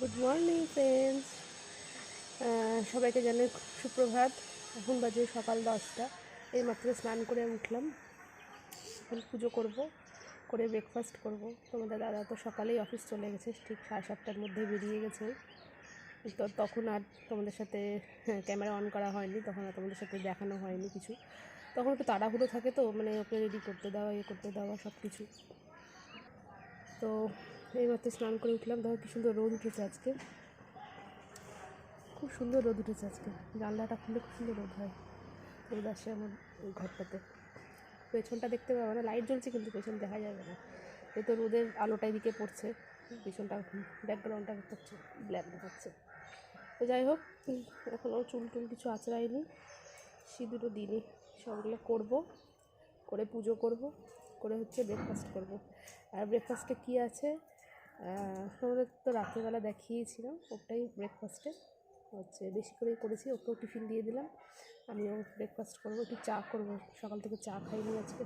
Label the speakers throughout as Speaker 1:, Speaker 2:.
Speaker 1: Good morning friends, সবাইকে জানাই সুপ্রভাত। এখন বাজে সকাল 10টা। এইমাত্র স্নান করে উঠলাম। এখন পুজো করব, করে ব্রেকফাস্ট করব। তোমাদের দাদা তো সকালেই অফিস চলে গেছে, ঠিক 7:30টার মধ্যে বেরিয়ে গেছে। তো তখন আর তোমাদের সাথে ক্যামেরা অন করা হয়নি, তখন আর তোমাদের সাথে দেখানো হয়নি কিছু। তখন একটু তাড়াহুড়ো থাকে, তো মানে ওকে রেডি করতে দেওয়া, করতে দেওয়া সব কিছু। তো এইমাত্র স্নান করে উঠলাম। দেখো কি সুন্দর রোদ উঠেছে আজকে, খুব সুন্দর রোদ উঠেছে আজকে। জানলাটা খুলে খুব সুন্দর রোদ হয়, রোদ আসে আমার ওই ঘরটাতে। পেছনটা দেখতে পাবো না, লাইট জ্বলছে কিন্তু পেছন দেখা যাবে না, এই তো রোদের আলোটা এদিকে পড়ছে, পেছনটা ব্যাকগ্রাউন্ডটা পড়ছে, ব্ল্যাক দেখাচ্ছে। তো যাই হোক, এখনও চুল টুল কিছু আঁচড়াইনি, সিঁদুরও দিইনি। সবগুলো করবো, করে পুজো করব, করে হচ্ছে ব্রেকফাস্ট করব। আর ব্রেকফাস্টে কী আছে আমাদের তো রাত্রেবেলা দেখিয়েছিলাম, ওটাই ব্রেকফাস্টে হচ্ছে বেশি করেই করেছি। ওকেও টিফিন দিয়ে দিলাম, আমিও ব্রেকফাস্ট করবো, একটু চা করব। সকাল থেকে চা খাইনি আজকে,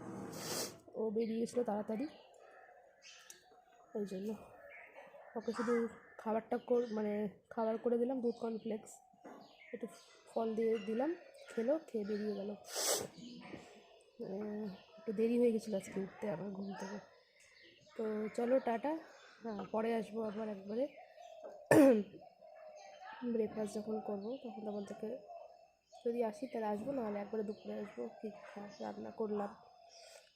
Speaker 1: ও বেরিয়ে গেছিলো তাড়াতাড়ি, ওই জন্য ওকে শুধু খাবারটা মানে খাবার করে দিলাম, দুধ কর্নফ্লেক্স একটু ফল দিয়ে দিলাম, খেলো, খেয়ে বেরিয়ে গেল। একটু দেরি হয়ে গেছিলো আজকে উঠতে আমার ঘুম থেকে। তো চলো টাটা, হ্যাঁ পরে আসবো আবার একবারে। ব্রেকফাস্ট যখন করবো তখন তোমাদেরকে, যদি আসি তাহলে আসবো, নাহলে একবারে দুপুরে আসবো, কী রান্না করলাম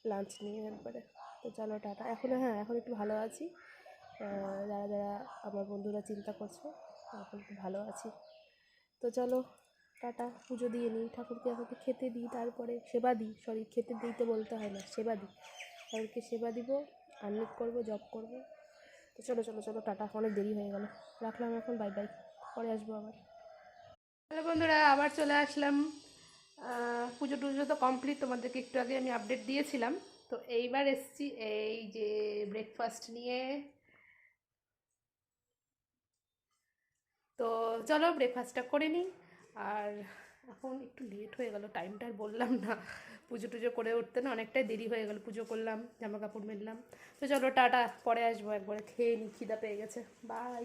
Speaker 1: লাঞ্চ নিয়ে একবারে। তো চলো টাটা। এখন একটু ভালো আছি। যারা যারা আমার বন্ধুরা চিন্তা করছো, এখন একটু ভালো আছি। তো চলো টাটা। পুজো দিয়ে নিই, ঠাকুরকে আমাকে খেতে দিই, তারপরে সেবা দিই, খেতে দিতে বলতে হয় না, সেবা দিই। ঠাকুরকে সেবা দিব, আর্নিক করবো, জব করবো। তো চলো চলো চলো টাটা, অনেক দেরি হয়ে গেল, রাখলাম এখন, বাই বাই, পরে আসবো আবার। হ্যালো বন্ধুরা, আবার চলে আসলাম। পুজো টুজো তো কমপ্লিট, তোমাদেরকে একটু আগে আমি আপডেট দিয়েছিলাম। তো এইবার এসছি এই যে ব্রেকফাস্ট নিয়ে। তো চলো ব্রেকফাস্টটা করে নিই। আর এখন একটু লেট হয়ে গেল, টাইমটা আর বললাম না, পুজো টুজো করে উঠতে না অনেকটাই দেরি হয়ে গেল। পুজো করলাম, জামা কাপড় মেললাম। তো চলো টাটা, পরে আসবো একবারে, খেয়ে নিই, খিদা পেয়ে গেছে, বাই।